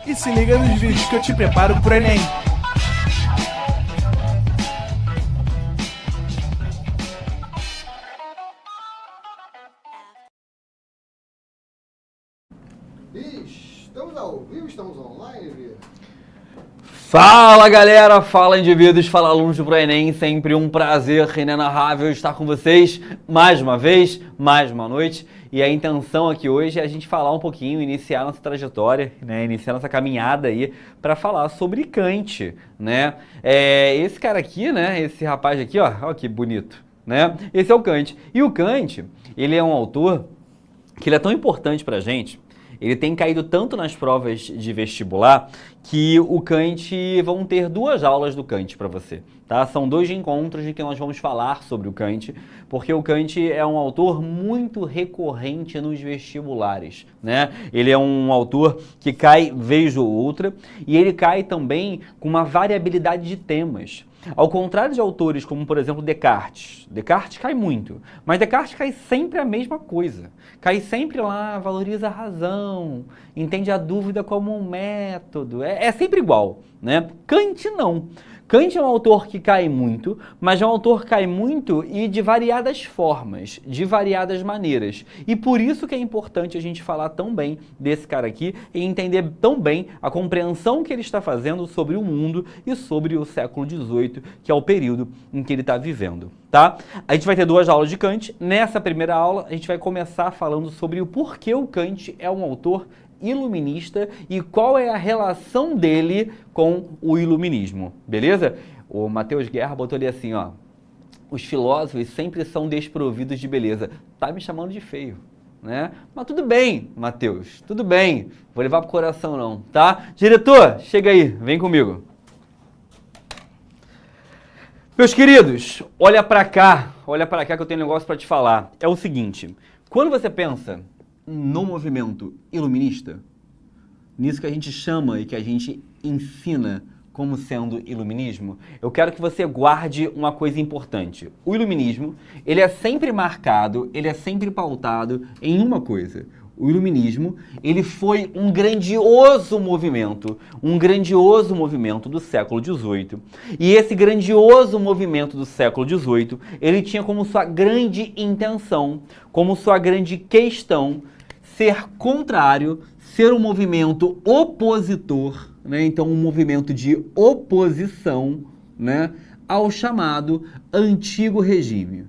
E se liga nos vídeos que eu te preparo pro Enem. Estamos ao vivo, estamos online, Vieira? Fala galera, fala indivíduos, fala alunos do ProEnem, sempre um prazer inenarrável estar com vocês mais uma vez, mais uma noite. E a intenção aqui hoje é a gente falar um pouquinho, iniciar nossa trajetória, né, iniciar nossa caminhada aí para falar sobre Kant, né? Esse cara aqui, né, esse rapaz aqui, ó que bonito, né? Esse é o Kant. E o Kant, ele é um autor que ele é tão importante pra gente. Ele tem caído tanto nas provas de vestibular que o Kant, vão ter 2 aulas do Kant para você, tá? São 2 encontros em que nós vamos falar sobre o Kant, porque o Kant é um autor muito recorrente nos vestibulares, né? Ele é um autor que cai vez ou outra e ele cai também com uma variabilidade de temas. Ao contrário de autores como, por exemplo, Descartes. Descartes cai muito, mas Descartes cai sempre a mesma coisa. Cai sempre lá, valoriza a razão, entende a dúvida como um método. É sempre igual, né? Kant não. Kant é um autor que cai muito, mas é um autor que cai muito e de variadas formas, de variadas maneiras. E por isso que é importante a gente falar tão bem desse cara aqui e entender tão bem a compreensão que ele está fazendo sobre o mundo e sobre o século XVIII, que é o período em que ele está vivendo, tá? A gente vai ter 2 aulas de Kant. Nessa primeira aula, a gente vai começar falando sobre o porquê o Kant é um autor iluminista e qual é a relação dele com o iluminismo, beleza? O Matheus Guerra botou ali assim, ó: os filósofos sempre são desprovidos de beleza. Tá me chamando de feio, né? Mas tudo bem, Matheus, tudo bem. Vou levar pro coração não, tá? Diretor, chega aí, vem comigo. Meus queridos, olha pra cá que eu tenho um negócio pra te falar. É o seguinte, quando você pensa no movimento iluminista, nisso que a gente chama e que a gente ensina como sendo iluminismo, eu quero que você guarde uma coisa importante. O iluminismo, ele é sempre marcado, ele é sempre pautado em uma coisa. O iluminismo, ele foi um grandioso movimento do século XVIII. E esse grandioso movimento do século XVIII, ele tinha como sua grande intenção, como sua grande questão, ser contrário, ser um movimento opositor, né? Então um movimento de oposição, né, ao chamado antigo regime.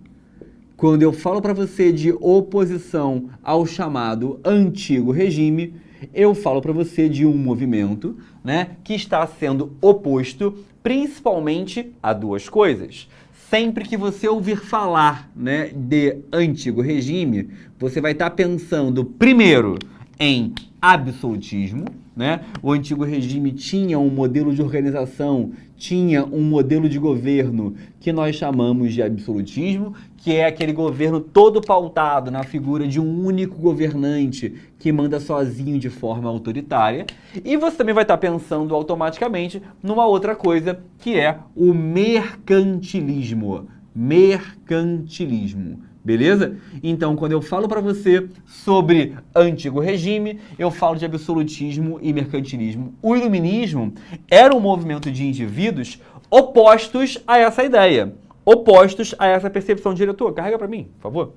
Quando eu falo para você de oposição ao chamado antigo regime, eu falo para você de um movimento, né, que está sendo oposto principalmente a 2 coisas. Sempre que você ouvir falar, né, de antigo regime, você vai estar pensando primeiro em absolutismo, né? O antigo regime tinha um modelo de organização, tinha um modelo de governo que nós chamamos de absolutismo, que é aquele governo todo pautado na figura de um único governante que manda sozinho de forma autoritária. E você também vai estar pensando automaticamente numa outra coisa, que é o mercantilismo. Mercantilismo. Beleza? Então, quando eu falo para você sobre antigo regime, eu falo de absolutismo e mercantilismo. O iluminismo era um movimento de indivíduos opostos a essa ideia, opostos a essa percepção. Diretor, carrega para mim, por favor.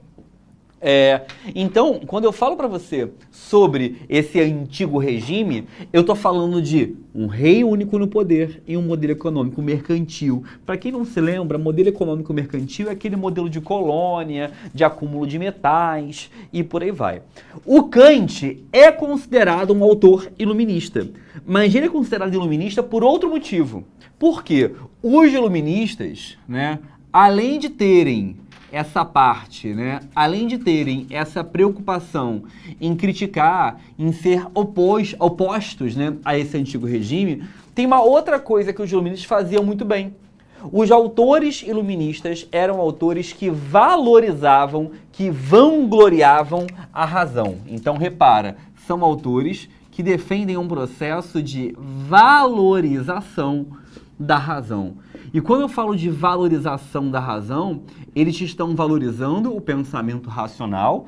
Então, quando eu falo para você sobre esse antigo regime, eu estou falando de um rei único no poder e um modelo econômico mercantil. Para quem não se lembra, modelo econômico mercantil é aquele modelo de colônia, de acúmulo de metais e por aí vai. O Kant é considerado um autor iluminista, mas ele é considerado iluminista por outro motivo. Por quê? Os iluministas, né, além de terem essa parte, né? Além de terem essa preocupação em criticar, em ser opostos, né, a esse antigo regime, tem uma outra coisa que os iluministas faziam muito bem. Os autores iluministas eram autores que valorizavam, que vangloriavam a razão. Então, repara, são autores que defendem um processo de valorização da razão. E quando eu falo de valorização da razão, eles estão valorizando o pensamento racional,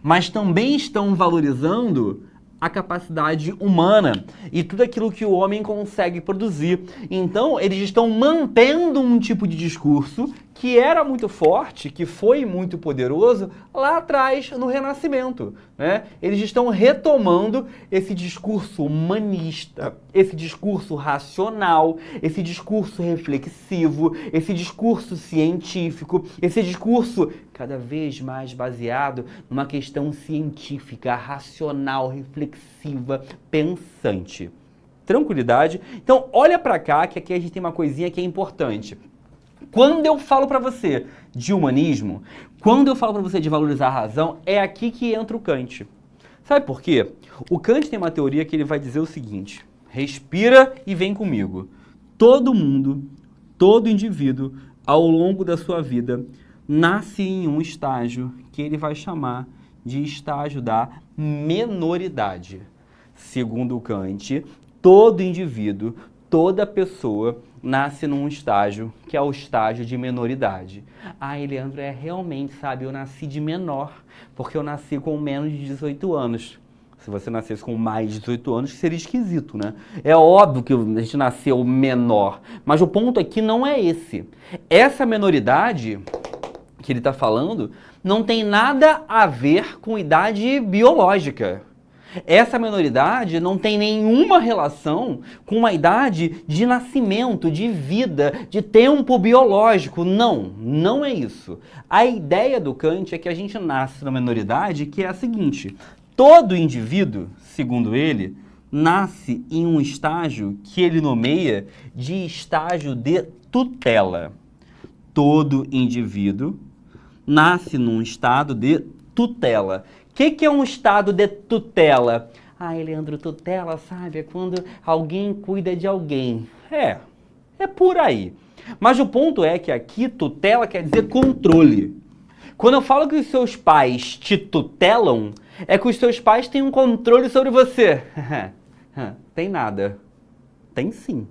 mas também estão valorizando a capacidade humana e tudo aquilo que o homem consegue produzir. Então, eles estão mantendo um tipo de discurso que era muito forte, que foi muito poderoso lá atrás no Renascimento, né? Eles estão retomando esse discurso humanista, esse discurso racional, esse discurso reflexivo, esse discurso científico, esse discurso cada vez mais baseado numa questão científica, racional, reflexiva, pensante. Tranquilidade? Então, olha pra cá, que aqui a gente tem uma coisinha que é importante. Quando eu falo pra você de humanismo, quando eu falo pra você de valorizar a razão, é aqui que entra o Kant. Sabe por quê? O Kant tem uma teoria que ele vai dizer o seguinte: respira e vem comigo. Todo mundo, todo indivíduo, ao longo da sua vida, nasce em um estágio que ele vai chamar de estágio da menoridade. Segundo o Kant, todo indivíduo, toda pessoa nasce num estágio que é o estágio de menoridade. Ah, Leandro, realmente, sabe, eu nasci de menor, porque eu nasci com menos de 18 anos. Se você nascesse com mais de 18 anos, seria esquisito, né? É óbvio que a gente nasceu menor, mas o ponto aqui não é esse. Essa menoridade que ele está falando não tem nada a ver com idade biológica. Essa menoridade não tem nenhuma relação com uma idade de nascimento, de vida, de tempo biológico. Não, não é isso. A ideia do Kant é que a gente nasce na menoridade, que é a seguinte: todo indivíduo, segundo ele, nasce em um estágio que ele nomeia de estágio de tutela. Todo indivíduo nasce num estado de tutela. O que é um estado de tutela? Ah, Leandro, tutela, sabe, é quando alguém cuida de alguém. É por aí. Mas o ponto é que aqui tutela quer dizer controle. Quando eu falo que os seus pais te tutelam, é que os seus pais têm um controle sobre você. Tem nada. Tem sim.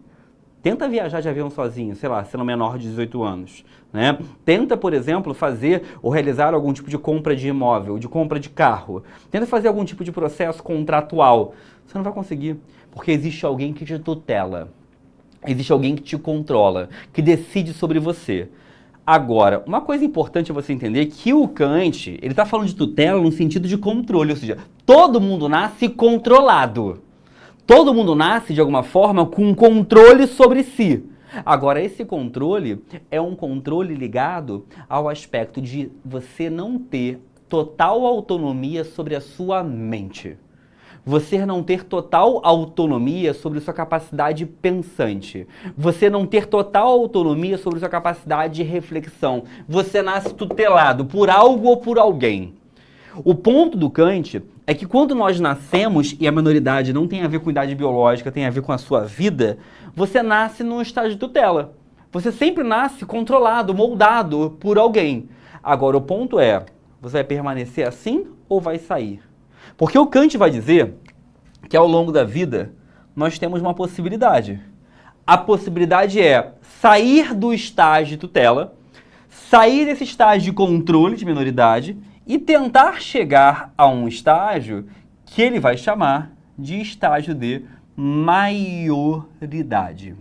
Tenta viajar de avião sozinho, sei lá, sendo menor de 18 anos, né? Tenta, por exemplo, fazer ou realizar algum tipo de compra de imóvel, de compra de carro. Tenta fazer algum tipo de processo contratual. Você não vai conseguir, porque existe alguém que te tutela. Existe alguém que te controla, que decide sobre você. Agora, uma coisa importante é você entender que o Kant, ele está falando de tutela no sentido de controle, ou seja, todo mundo nasce controlado. Todo mundo nasce, de alguma forma, com um controle sobre si. Agora, esse controle é um controle ligado ao aspecto de você não ter total autonomia sobre a sua mente. Você não ter total autonomia sobre sua capacidade pensante. Você não ter total autonomia sobre sua capacidade de reflexão. Você nasce tutelado por algo ou por alguém. O ponto do Kant é que quando nós nascemos, e a menoridade não tem a ver com idade biológica, tem a ver com a sua vida, você nasce num estágio de tutela. Você sempre nasce controlado, moldado por alguém. Agora, o ponto é, você vai permanecer assim ou vai sair? Porque o Kant vai dizer que ao longo da vida, nós temos uma possibilidade. A possibilidade é sair do estágio de tutela, sair desse estágio de controle de menoridade e tentar chegar a um estágio que ele vai chamar de estágio de maioridade.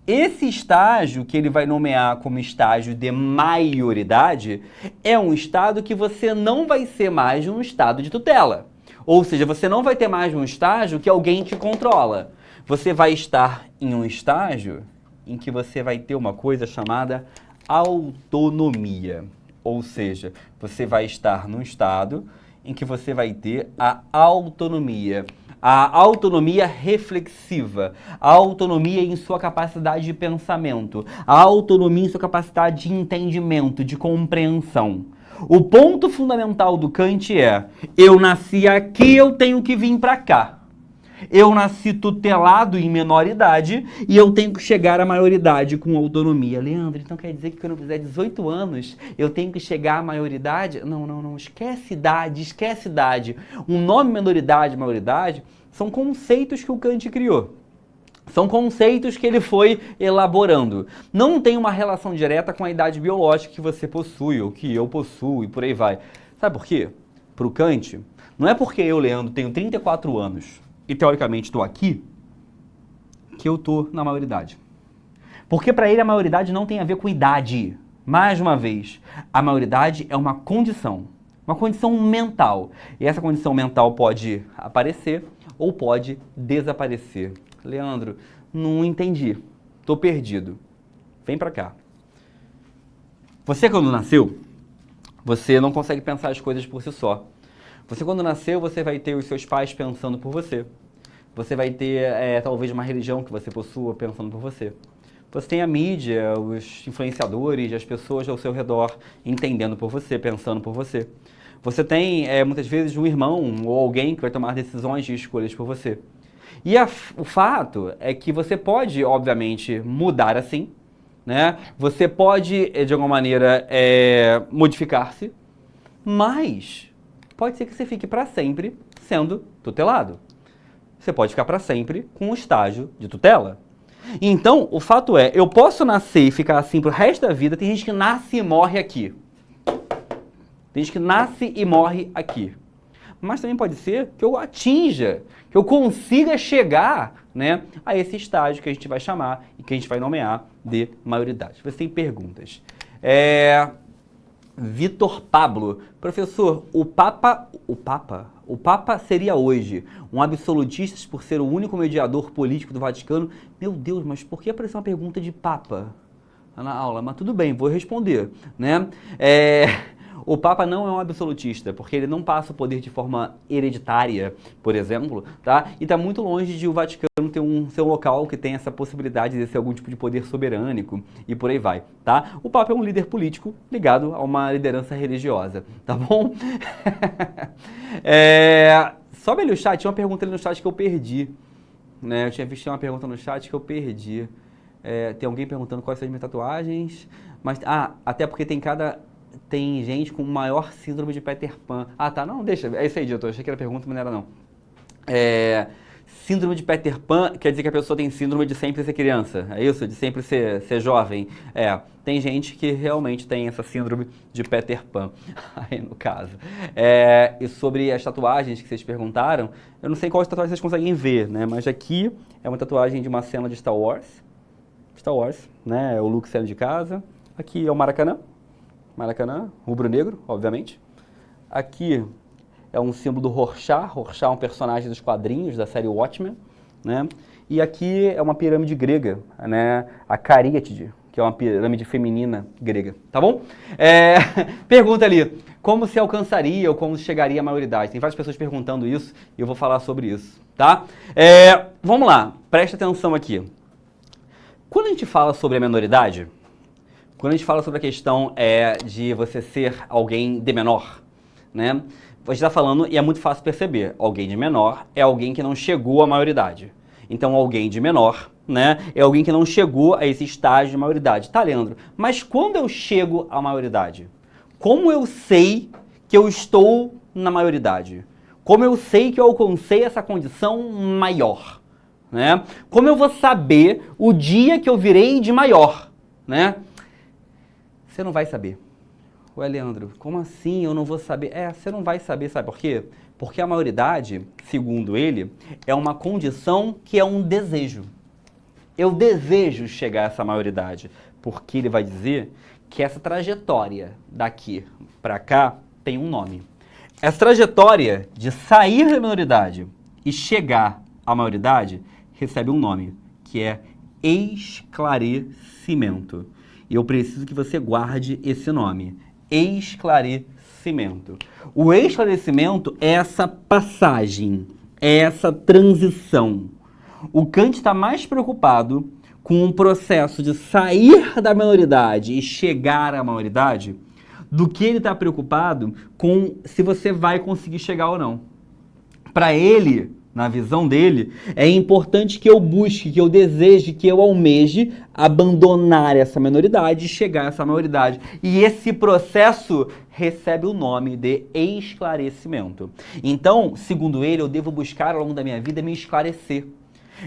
Esse estágio que ele vai nomear como estágio de maioridade é um estado que você não vai ser mais um estado de tutela. Ou seja, você não vai ter mais um estágio que alguém te controla. Você vai estar em um estágio em que você vai ter uma coisa chamada autonomia. Ou seja, você vai estar num estado em que você vai ter a autonomia reflexiva, a autonomia em sua capacidade de pensamento, a autonomia em sua capacidade de entendimento, de compreensão. O ponto fundamental do Kant é: eu nasci aqui, eu tenho que vir para cá. Eu nasci tutelado em menor idade e eu tenho que chegar à maioridade com autonomia. Leandro, então quer dizer que quando eu fizer 18 anos eu tenho que chegar à maioridade? Não, esquece idade, esquece idade. O nome menoridade e maioridade são conceitos que o Kant criou. São conceitos que ele foi elaborando. Não tem uma relação direta com a idade biológica que você possui ou que eu possuo e por aí vai. Sabe por quê? Para o Kant, Não é porque eu, Leandro, tenho 34 anos e teoricamente estou aqui que eu estou na maioridade. Porque para ele a maioridade não tem a ver com idade. Mais uma vez, a maioridade é uma condição mental. E essa condição mental pode aparecer ou pode desaparecer. Leandro, não entendi. Tô perdido. Vem pra cá. Você quando nasceu, você não consegue pensar as coisas por si só. Você quando nasceu, você vai ter os seus pais pensando por você. Você vai ter talvez uma religião que você possua pensando por você. Você tem a mídia, os influenciadores, as pessoas ao seu redor entendendo por você, pensando por você. Você tem muitas vezes um irmão ou alguém que vai tomar decisões de escolhas por você. E o fato é que você pode, obviamente, mudar assim, né? Você pode, de alguma maneira, modificar-se, mas pode ser que você fique para sempre sendo tutelado. Você pode ficar para sempre com o estágio de tutela. Então, o fato é, eu posso nascer e ficar assim pro resto da vida. Tem gente que nasce e morre aqui. Tem gente que nasce e morre aqui. Mas também pode ser que eu atinja, que eu consiga chegar, né, a esse estágio que a gente vai chamar e que a gente vai nomear de maioridade. Você tem perguntas. Vitor Pablo, professor, o Papa seria hoje um absolutista por ser o único mediador político do Vaticano? Meu Deus, mas por que apareceu uma pergunta de Papa na aula? Mas tudo bem, vou responder, né? O Papa não é um absolutista, porque ele não passa o poder de forma hereditária, por exemplo, tá? E está muito longe de o Vaticano ser um local que tem essa possibilidade de ser algum tipo de poder soberânico e por aí vai, tá? O Papa é um líder político ligado a uma liderança religiosa, tá bom? Sobe ali o chat, tinha uma pergunta ali no chat que eu perdi, né? Eu tinha visto uma pergunta no chat que eu perdi. Tem alguém perguntando quais são as minhas tatuagens, mas, até porque tem gente com maior síndrome de Peter Pan. Tá, não, deixa. É isso aí, diretor. Achei que era pergunta, mas não era não. Síndrome de Peter Pan quer dizer que a pessoa tem síndrome de sempre ser criança. É isso? De sempre ser jovem. Tem gente que realmente tem essa síndrome de Peter Pan. Aí, no caso. E sobre as tatuagens que vocês perguntaram, eu não sei quais tatuagens vocês conseguem ver, né? Mas aqui é uma tatuagem de uma cena de Star Wars. Star Wars, né? É o Luke saindo de casa. Aqui é o Maracanã. Maracanã, rubro-negro, obviamente. Aqui é um símbolo do Rorschach. Rorschach é um personagem dos quadrinhos da série Watchmen, né? E aqui é uma pirâmide grega, né? A Cariátide, que é uma pirâmide feminina grega, tá bom? Pergunta ali, como se alcançaria ou como se chegaria à maioridade? Tem várias pessoas perguntando isso e eu vou falar sobre isso, tá? Vamos lá, presta atenção aqui. Quando a gente fala sobre a minoridade, quando a gente fala sobre a questão de você ser alguém de menor, né? A gente está falando, e é muito fácil perceber, alguém de menor é alguém que não chegou à maioridade. Então, alguém de menor, né, é alguém que não chegou a esse estágio de maioridade. Tá, Leandro? Mas quando eu chego à maioridade? Como eu sei que eu estou na maioridade? Como eu sei que eu alcancei essa condição maior? Né? Como eu vou saber o dia que eu virei de maior? Né? Você não vai saber. Ué, Leandro, como assim eu não vou saber? Você não vai saber, sabe por quê? Porque a maioridade, segundo ele, é uma condição que é um desejo. Eu desejo chegar a essa maioridade, porque ele vai dizer que essa trajetória daqui para cá tem um nome. Essa trajetória de sair da minoridade e chegar à maioridade recebe um nome, que é esclarecimento. E eu preciso que você guarde esse nome, esclarecimento. O esclarecimento é essa passagem, é essa transição. O Kant está mais preocupado com o processo de sair da minoridade e chegar à maioridade do que ele está preocupado com se você vai conseguir chegar ou não. Para ele, na visão dele, é importante que eu busque, que eu deseje, que eu almeje abandonar essa minoridade e chegar a essa maioridade. E esse processo recebe o nome de esclarecimento. Então, segundo ele, eu devo buscar ao longo da minha vida me esclarecer.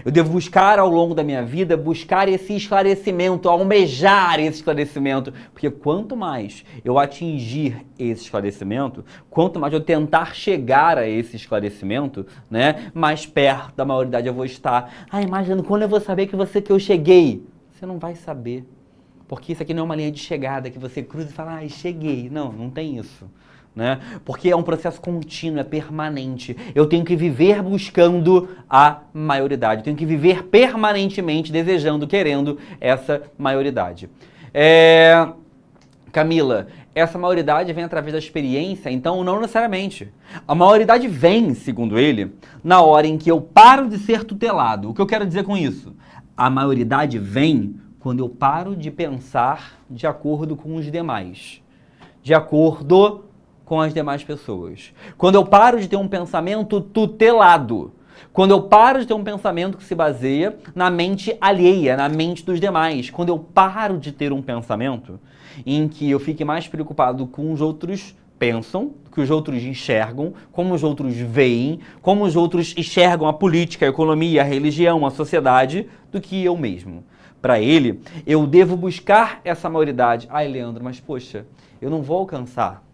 Eu devo buscar ao longo da minha vida, buscar esse esclarecimento, almejar esse esclarecimento. Porque quanto mais eu atingir esse esclarecimento, quanto mais eu tentar chegar a esse esclarecimento, né, mais perto da maioridade eu vou estar. Imagina, quando eu vou saber que eu cheguei? Você não vai saber. Porque isso aqui não é uma linha de chegada que você cruza e fala, cheguei. Não, não tem isso. Né? Porque é um processo contínuo, é permanente. Eu tenho que viver buscando a maioridade. Eu tenho que viver permanentemente desejando, querendo essa maioridade. Camila, essa maioridade vem através da experiência? Então, não necessariamente. A maioridade vem, segundo ele, na hora em que eu paro de ser tutelado. O que eu quero dizer com isso? A maioridade vem quando eu paro de pensar de acordo com os demais. De acordo com as demais pessoas. Quando eu paro de ter um pensamento tutelado. Quando eu paro de ter um pensamento que se baseia na mente alheia, na mente dos demais. Quando eu paro de ter um pensamento em que eu fique mais preocupado com os outros pensam, que os outros enxergam, como os outros veem, como os outros enxergam a política, a economia, a religião, a sociedade, do que eu mesmo. Para ele, eu devo buscar essa maioridade. Leandro, mas poxa, eu não vou alcançar.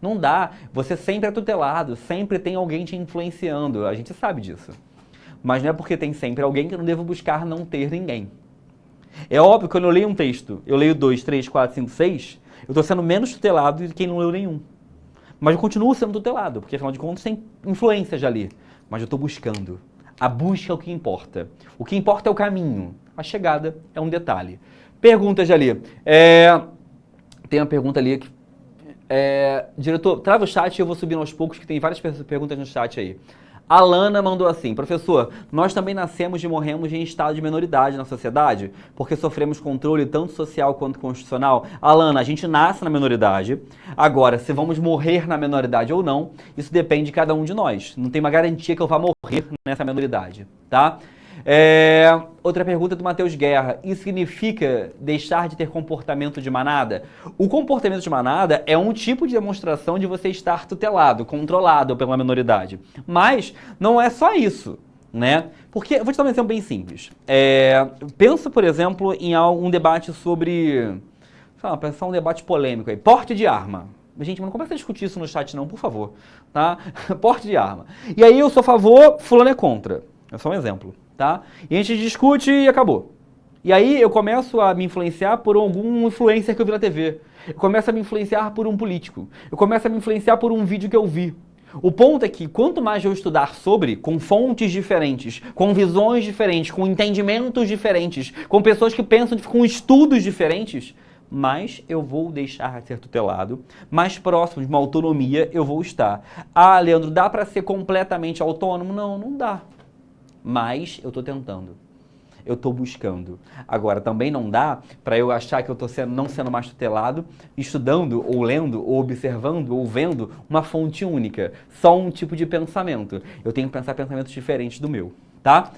Não dá. Você sempre é tutelado, sempre tem alguém te influenciando. A gente sabe disso. Mas não é porque tem sempre alguém que eu não devo buscar não ter ninguém. É óbvio que quando eu leio um texto, eu leio 2, 3, 4, 5, 6, eu estou sendo menos tutelado do que quem não leu nenhum. Mas eu continuo sendo tutelado, porque afinal de contas tem influências ali. Mas eu estou buscando. A busca é o que importa. O que importa é o caminho. A chegada é um detalhe. Perguntas ali. Tem uma pergunta ali que... diretor, trava o chat e eu vou subindo aos poucos, que tem várias perguntas no chat aí. A Lana mandou assim, professor, nós também nascemos e morremos em estado de minoridade na sociedade, porque sofremos controle tanto social quanto constitucional. Alana, a gente nasce na minoridade. Agora, se vamos morrer na minoridade ou não, isso depende de cada um de nós. Não tem uma garantia que eu vá morrer nessa minoridade, tá? Outra pergunta do Matheus Guerra. Isso significa deixar de ter comportamento de manada? O comportamento de manada é um tipo de demonstração de você estar tutelado, controlado pela minoridade. Mas não é só isso, né? Porque, vou te dar um exemplo bem simples. Pensa, por exemplo, em um debate sobre... pensar um debate polêmico aí. Porte de arma. Gente, não começa a discutir isso no chat não, por favor. Tá? Porte de arma. E aí eu sou a favor, fulano é contra. É só um exemplo. Tá? E a gente discute e acabou. E aí eu começo a me influenciar por algum influencer que eu vi na TV. Eu começo a me influenciar por um político. Eu começo a me influenciar por um vídeo que eu vi. O ponto é que quanto mais eu estudar sobre, com fontes diferentes, com visões diferentes, com entendimentos diferentes, com pessoas que pensam com estudos diferentes, mais eu vou deixar de ser tutelado, mais próximo de uma autonomia eu vou estar. Leandro, dá para ser completamente autônomo? Não, não dá. Mas eu estou tentando, eu estou buscando. Agora, também não dá para eu achar que eu estou não sendo mais tutelado, estudando, ou lendo, ou observando, ou vendo uma fonte única, só um tipo de pensamento. Eu tenho que pensar pensamentos diferentes do meu, tá?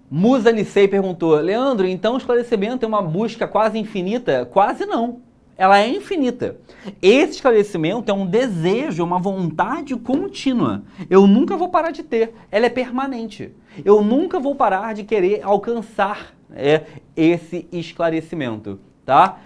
Musa Nisei perguntou, Leandro, então o esclarecimento é uma busca quase infinita? Quase não. Ela é infinita. Esse esclarecimento é um desejo, uma vontade contínua. Eu nunca vou parar de ter. Ela é permanente. Eu nunca vou parar de querer alcançar esse esclarecimento, tá?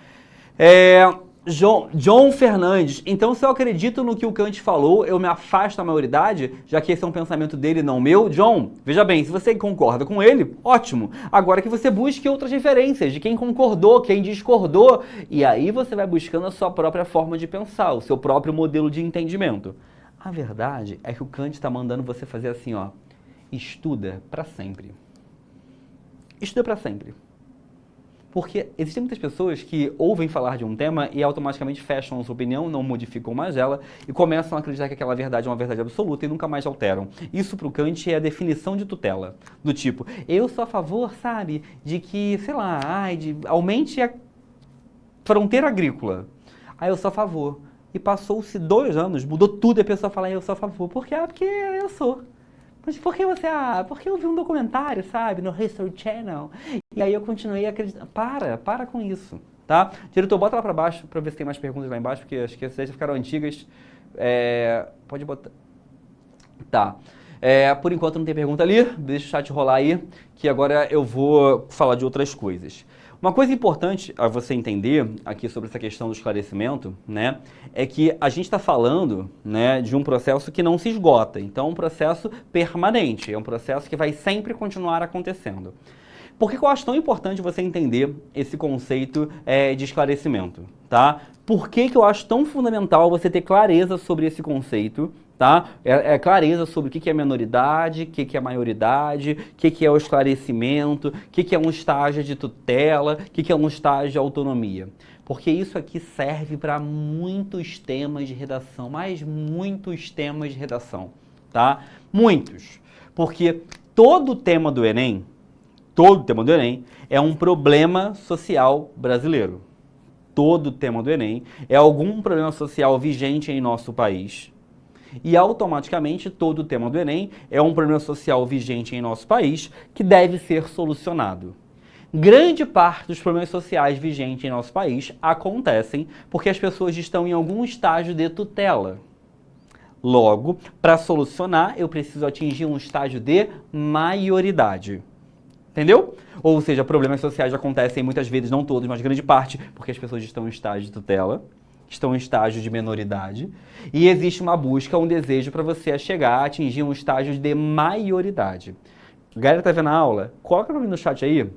John Fernandes. Então, se eu acredito no que o Kant falou, eu me afasto da maioridade, já que esse é um pensamento dele, não meu? John, veja bem, se você concorda com ele, ótimo. Agora que você busque outras referências de quem concordou, quem discordou, e aí você vai buscando a sua própria forma de pensar, o seu próprio modelo de entendimento. A verdade é que o Kant está mandando você fazer assim, ó, estuda para sempre. Estuda para sempre. Porque existem muitas pessoas que ouvem falar de um tema e automaticamente fecham a sua opinião, não modificam mais ela e começam a acreditar que aquela verdade é uma verdade absoluta e nunca mais alteram. Isso para o Kant é a definição de tutela. Do tipo, eu sou a favor, sabe, de que, sei lá, aumente a fronteira agrícola. Aí eu sou a favor. E passou-se 2 anos, mudou tudo e a pessoa fala, eu sou a favor. Por quê? Porque eu sou. Mas por que você... porque eu vi um documentário, sabe, no History Channel. E aí eu continuei acreditando. Para com isso, tá? Diretor, bota lá pra baixo, pra ver se tem mais perguntas lá embaixo, porque acho que essas já ficaram antigas. Pode botar... Tá. Por enquanto não tem pergunta ali, deixa o chat rolar aí, que agora eu vou falar de outras coisas. Uma coisa importante a você entender aqui sobre essa questão do esclarecimento, né, é que a gente está falando, né, de um processo que não se esgota. Então, é um processo permanente, é um processo que vai sempre continuar acontecendo. Por que eu acho tão importante você entender esse conceito de esclarecimento, tá? Por que eu acho tão fundamental você ter clareza sobre esse conceito, tá? Clareza sobre o que é menoridade, o que é maioridade, o que é o esclarecimento, o que é um estágio de tutela, o que é um estágio de autonomia. Porque isso aqui serve para muitos temas de redação, mas muitos temas de redação, tá? Muitos. Porque todo tema do Enem é um problema social brasileiro. Todo tema do Enem é algum problema social vigente em nosso país. E automaticamente todo tema do Enem é um problema social vigente em nosso país que deve ser solucionado. Grande parte dos problemas sociais vigentes em nosso país acontecem porque as pessoas estão em algum estágio de tutela. Logo, para solucionar, eu preciso atingir um estágio de maioridade. Entendeu? Ou seja, problemas sociais acontecem muitas vezes, não todos, mas grande parte, porque as pessoas estão em estágio de tutela, estão em estágio de menoridade, e existe uma busca, um desejo para você chegar a atingir um estágio de maioridade. Galera, tá vendo a aula? Coloca para mim no chat aí,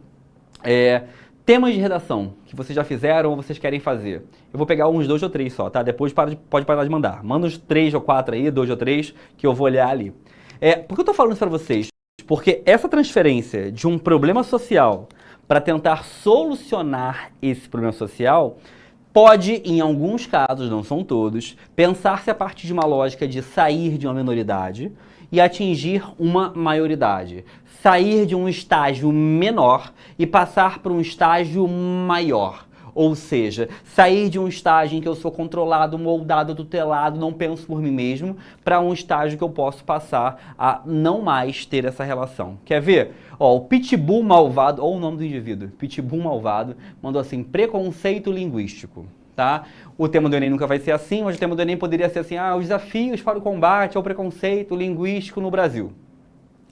temas de redação que vocês já fizeram ou vocês querem fazer. Eu vou pegar uns 2 ou 3 só, tá? Depois pode parar de mandar. Manda uns 3 ou 4 aí, 2 ou 3, que eu vou olhar ali. Por que eu tô falando isso para vocês? Porque essa transferência de um problema social para tentar solucionar esse problema social pode, em alguns casos, não são todos, pensar-se a partir de uma lógica de sair de uma menoridade e atingir uma maioridade. Sair de um estágio menor e passar para um estágio maior. Ou seja, sair de um estágio em que eu sou controlado, moldado, tutelado, não penso por mim mesmo, para um estágio que eu posso passar a não mais ter essa relação. Quer ver? Ó, o Pitbull Malvado, ou o nome do indivíduo, Pitbull Malvado, mandou assim, preconceito linguístico. Tá? O tema do Enem nunca vai ser assim, mas o tema do Enem poderia ser assim, os desafios para o combate ao preconceito linguístico no Brasil.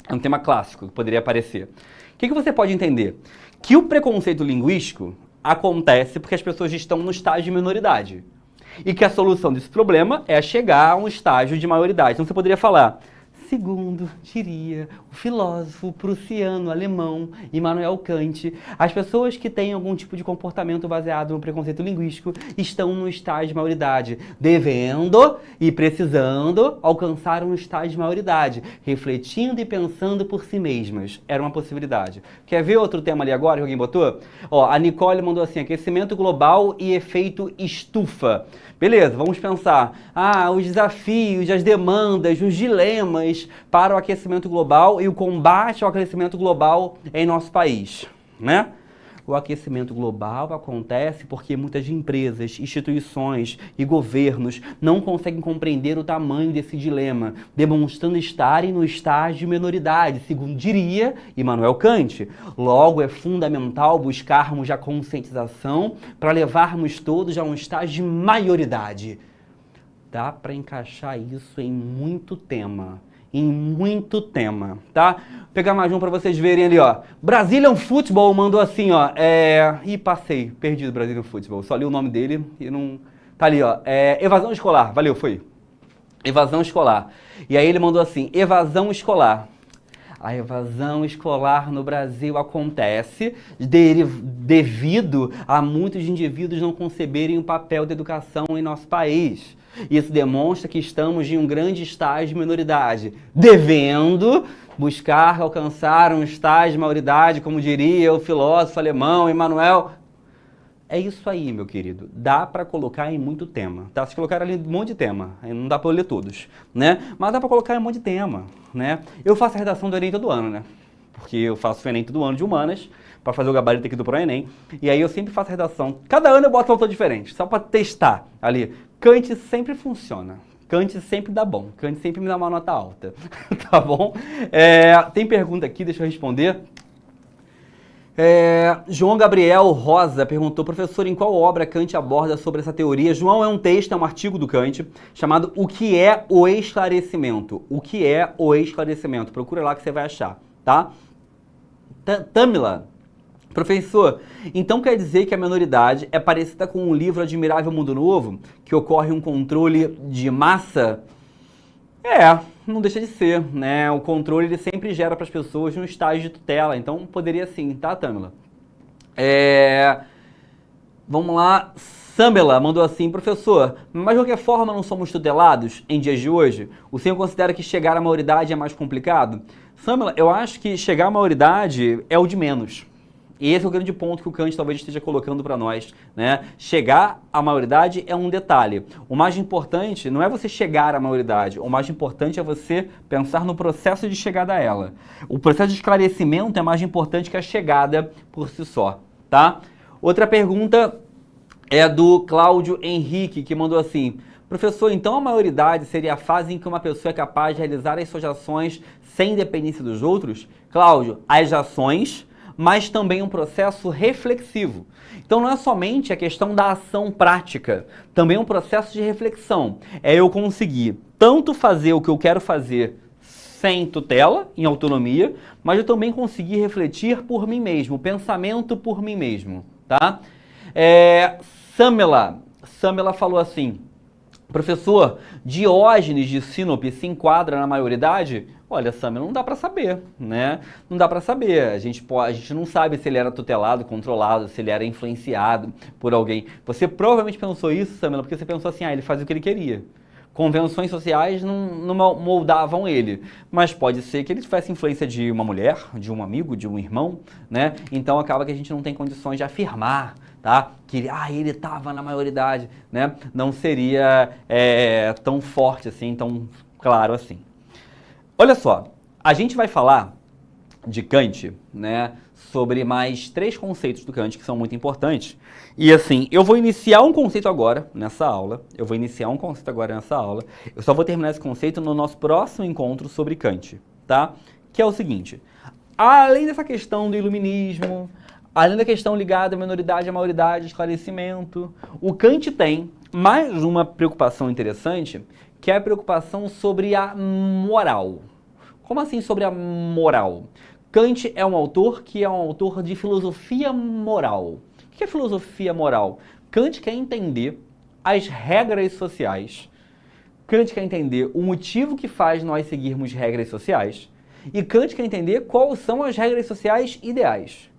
É um tema clássico que poderia aparecer. O que você pode entender? Que o preconceito linguístico acontece porque as pessoas estão no estágio de minoridade. E que a solução desse problema é chegar a um estágio de maioridade. Então você poderia falar, segundo, diria, o filósofo prussiano alemão Immanuel Kant, as pessoas que têm algum tipo de comportamento baseado no preconceito linguístico estão no estágio de maioridade, devendo e precisando alcançar um estágio de maioridade, refletindo e pensando por si mesmas. Era uma possibilidade. Quer ver outro tema ali agora que alguém botou? Ó, a Nicole mandou assim, aquecimento global e efeito estufa. Beleza, vamos pensar. Os desafios, as demandas, os dilemas para o aquecimento global e o combate ao aquecimento global em nosso país, né? O aquecimento global acontece porque muitas empresas, instituições e governos não conseguem compreender o tamanho desse dilema, demonstrando estarem no estágio de menoridade, segundo diria Immanuel Kant. Logo, é fundamental buscarmos a conscientização para levarmos todos a um estágio de maioridade. Dá para encaixar isso em muito tema. Tá? Vou pegar mais um para vocês verem ali, ó. Brazilian Football mandou assim, ó. Passei, perdi o Brazilian Football. Só li o nome dele e não. Tá ali, ó. Evasão escolar. Valeu, foi. Evasão escolar. E aí ele mandou assim: evasão escolar. A evasão escolar no Brasil acontece devido a muitos indivíduos não conceberem o papel da educação em nosso país. Isso demonstra que estamos em um grande estágio de minoridade, devendo buscar alcançar um estágio de maioridade, como diria o filósofo alemão Immanuel. É isso aí, meu querido. Dá para colocar em muito tema, tá? Vocês colocaram ali um monte de tema, não dá para ler todos, né? Mas dá para colocar em um monte de tema, né? Eu faço a redação do Enem todo ano, né? Porque eu faço o Enem todo ano de humanas, para fazer o gabarito aqui do ProEnem, e aí eu sempre faço a redação. Cada ano eu boto um autor diferente, só para testar ali. Kant sempre funciona. Kant sempre dá bom. Kant sempre me dá uma nota alta. Tá bom? Tem pergunta aqui, deixa eu responder. João Gabriel Rosa perguntou, professor, em qual obra Kant aborda sobre essa teoria? João, é um texto, é um artigo do Kant, chamado O que é o esclarecimento? O que é o esclarecimento? Procura lá que você vai achar, tá? Tamila, professor, então quer dizer que a minoridade é parecida com o livro Admirável Mundo Novo, que ocorre um controle de massa? Não deixa de ser, né? O controle ele sempre gera para as pessoas um estágio de tutela, então poderia sim, tá, Tamila? Vamos lá, Samela mandou assim, professor, mas de qualquer forma não somos tutelados em dias de hoje? O senhor considera que chegar à maioridade é mais complicado? Samela, eu acho que chegar à maioridade é o de menos. E esse é o grande ponto que o Kant talvez esteja colocando para nós, né? Chegar à maioridade é um detalhe. O mais importante não é você chegar à maioridade, o mais importante é você pensar no processo de chegada a ela. O processo de esclarecimento é mais importante que a chegada por si só, tá? Outra pergunta é do Cláudio Henrique, que mandou assim, professor, então a maioridade seria a fase em que uma pessoa é capaz de realizar as suas ações sem dependência dos outros? Cláudio, as ações, mas também um processo reflexivo. Então não é somente a questão da ação prática, também um processo de reflexão. É eu conseguir tanto fazer o que eu quero fazer sem tutela, em autonomia, mas eu também conseguir refletir por mim mesmo, pensamento por mim mesmo, tá? Samela falou assim, professor, Diógenes de Sinope se enquadra na maioridade? Olha, Samela, não dá para saber, né? Não dá para saber. A gente não sabe se ele era tutelado, controlado, se ele era influenciado por alguém. Você provavelmente pensou isso, Samela, porque você pensou assim, ele fazia o que ele queria. Convenções sociais não moldavam ele, mas pode ser que ele tivesse influência de uma mulher, de um amigo, de um irmão, né? Então acaba que a gente não tem condições de afirmar, tá? Que ele estava na maioridade, né? Não seria tão forte assim, tão claro assim. Olha só, a gente vai falar de Kant, né, sobre mais 3 conceitos do Kant que são muito importantes. E assim, eu vou iniciar um conceito agora nessa aula, eu só vou terminar esse conceito no nosso próximo encontro sobre Kant, tá? Que é o seguinte, além dessa questão do iluminismo, além da questão ligada à minoridade, à maioridade, esclarecimento, o Kant tem mais uma preocupação interessante, que é a preocupação sobre a moral. Como assim sobre a moral? Kant é um autor que é um autor de filosofia moral. O que é filosofia moral? Kant quer entender as regras sociais. Kant quer entender o motivo que faz nós seguirmos regras sociais. E Kant quer entender quais são as regras sociais ideais.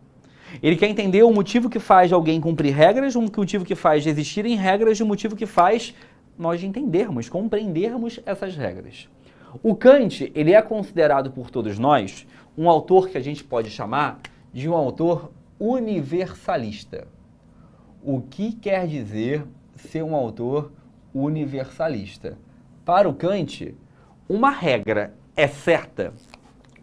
Ele quer entender o motivo que faz alguém cumprir regras, o motivo que faz existirem regras e o motivo que faz nós entendermos, compreendermos essas regras. O Kant, ele é considerado por todos nós um autor que a gente pode chamar de um autor universalista. O que quer dizer ser um autor universalista? Para o Kant, uma regra é certa,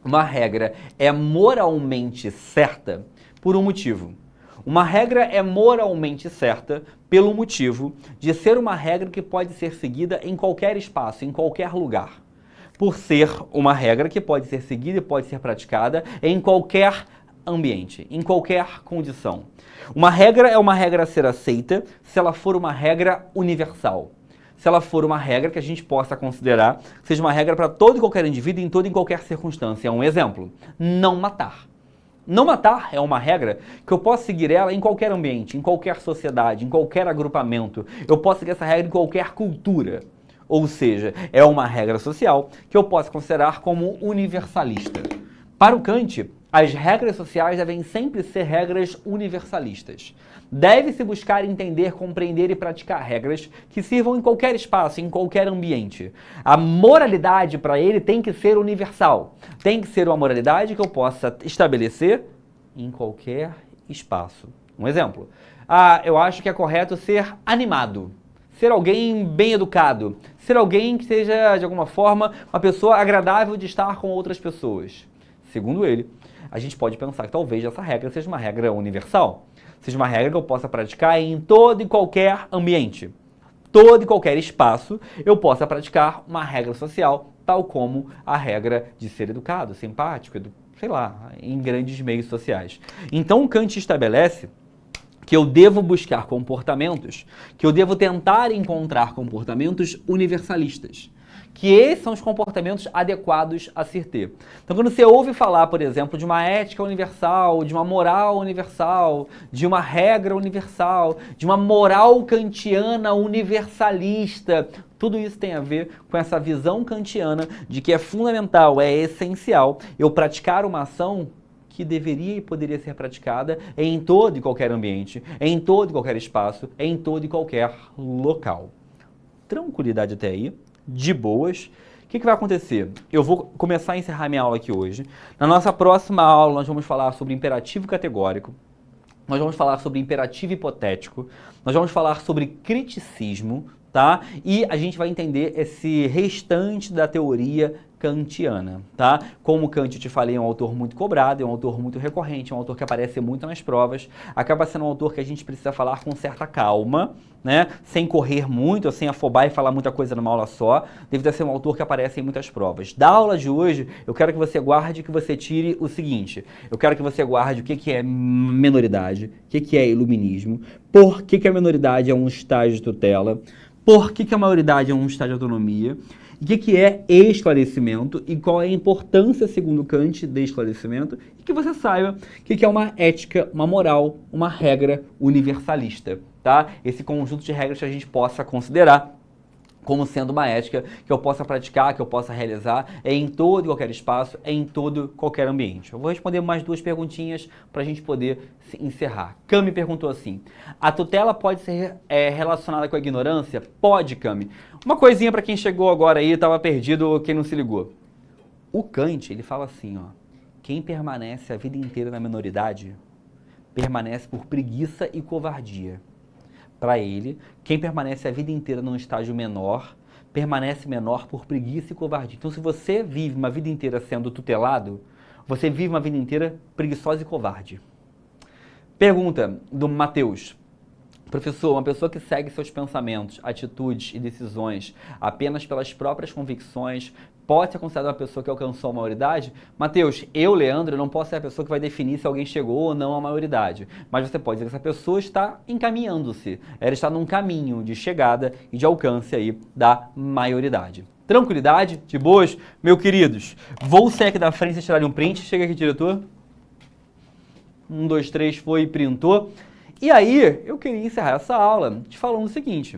uma regra é moralmente certa por um motivo. Uma regra é moralmente certa pelo motivo de ser uma regra que pode ser seguida em qualquer espaço, em qualquer lugar. Por ser uma regra que pode ser seguida e pode ser praticada em qualquer ambiente, em qualquer condição. Uma regra é uma regra a ser aceita se ela for uma regra universal. Se ela for uma regra que a gente possa considerar que seja uma regra para todo e qualquer indivíduo em toda e qualquer circunstância. Um exemplo, não matar. Não matar é uma regra que eu posso seguir ela em qualquer ambiente, em qualquer sociedade, em qualquer agrupamento. Eu posso seguir essa regra em qualquer cultura. Ou seja, é uma regra social que eu posso considerar como universalista. Para o Kant, as regras sociais devem sempre ser regras universalistas. Deve-se buscar entender, compreender e praticar regras que sirvam em qualquer espaço, em qualquer ambiente. A moralidade para ele tem que ser universal. Tem que ser uma moralidade que eu possa estabelecer em qualquer espaço. Um exemplo. Eu acho que é correto ser animado. Ser alguém bem educado, ser alguém que seja, de alguma forma, uma pessoa agradável de estar com outras pessoas. Segundo ele, a gente pode pensar que talvez essa regra seja uma regra universal, seja uma regra que eu possa praticar em todo e qualquer ambiente. Todo e qualquer espaço eu possa praticar uma regra social tal como a regra de ser educado, simpático, sei lá, em grandes meios sociais. Então, Kant estabelece que eu devo buscar comportamentos, que eu devo tentar encontrar comportamentos universalistas, que esses são os comportamentos adequados a se ter. Então, quando você ouve falar, por exemplo, de uma ética universal, de uma moral universal, de uma regra universal, de uma moral kantiana universalista, tudo isso tem a ver com essa visão kantiana de que é fundamental, é essencial eu praticar uma ação que deveria e poderia ser praticada em todo e qualquer ambiente, em todo e qualquer espaço, em todo e qualquer local. Tranquilidade até aí. De boas. O que vai acontecer? Eu vou começar a encerrar minha aula aqui hoje. Na nossa próxima aula, nós vamos falar sobre imperativo categórico, nós vamos falar sobre imperativo hipotético, nós vamos falar sobre criticismo, tá? E a gente vai entender esse restante da teoria kantiana, tá? Como Kant, eu te falei, é um autor muito cobrado, é um autor muito recorrente, é um autor que aparece muito nas provas, acaba sendo um autor que a gente precisa falar com certa calma, né? Sem correr muito, sem afobar e falar muita coisa numa aula só, devido a ser um autor que aparece em muitas provas. Da aula de hoje, eu quero que você guarde, que você tire o seguinte, eu quero que você guarde o que é menoridade, o que é iluminismo, por que a menoridade é um estágio de tutela, por que a maioridade é um estágio de autonomia, o que é esclarecimento e qual é a importância, segundo Kant, de esclarecimento, e que você saiba o que é uma ética, uma moral, uma regra universalista, tá? Esse conjunto de regras que a gente possa considerar como sendo uma ética que eu possa praticar, que eu possa realizar em todo e qualquer espaço, em todo e qualquer ambiente. Eu vou responder mais duas perguntinhas para a gente poder encerrar. Cami perguntou assim, a tutela pode ser relacionada com a ignorância? Pode, Cami. Uma coisinha para quem chegou agora aí, estava perdido ou quem não se ligou. O Kant, ele fala assim, ó, quem permanece a vida inteira na minoridade, permanece por preguiça e covardia. Para ele, quem permanece a vida inteira num estágio menor, permanece menor por preguiça e covardia. Então, se você vive uma vida inteira sendo tutelado, você vive uma vida inteira preguiçosa e covarde. Pergunta do Matheus. Professor, uma pessoa que segue seus pensamentos, atitudes e decisões apenas pelas próprias convicções, pode ser considerada uma pessoa que alcançou a maioridade? Mateus, eu, Leandro, não posso ser a pessoa que vai definir se alguém chegou ou não à maioridade. Mas você pode dizer que essa pessoa está encaminhando-se. Ela está num caminho de chegada e de alcance aí da maioridade. Tranquilidade? De boas? Meus queridos, vou sair aqui da frente, vocês tirarem um print. Chega aqui, diretor. 1, 2, 3, foi e printou. E aí, eu queria encerrar essa aula te falando o seguinte.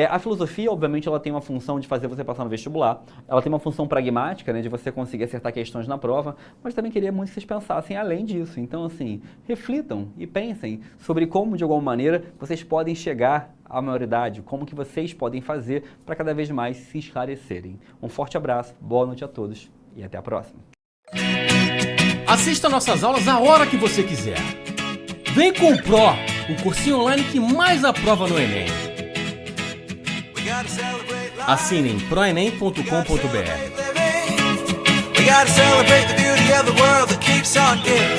A filosofia, obviamente, ela tem uma função de fazer você passar no vestibular, ela tem uma função pragmática, né, de você conseguir acertar questões na prova, mas também queria muito que vocês pensassem além disso. Então, assim, reflitam e pensem sobre como, de alguma maneira, vocês podem chegar à maioridade, como que vocês podem fazer para cada vez mais se esclarecerem. Um forte abraço, boa noite a todos e até a próxima. Assista nossas aulas a hora que você quiser. Vem com o Pro, o cursinho online que mais aprova no Enem. Assine em proenem.com.br. We gotta celebrate the beauty of the world that keeps on giving.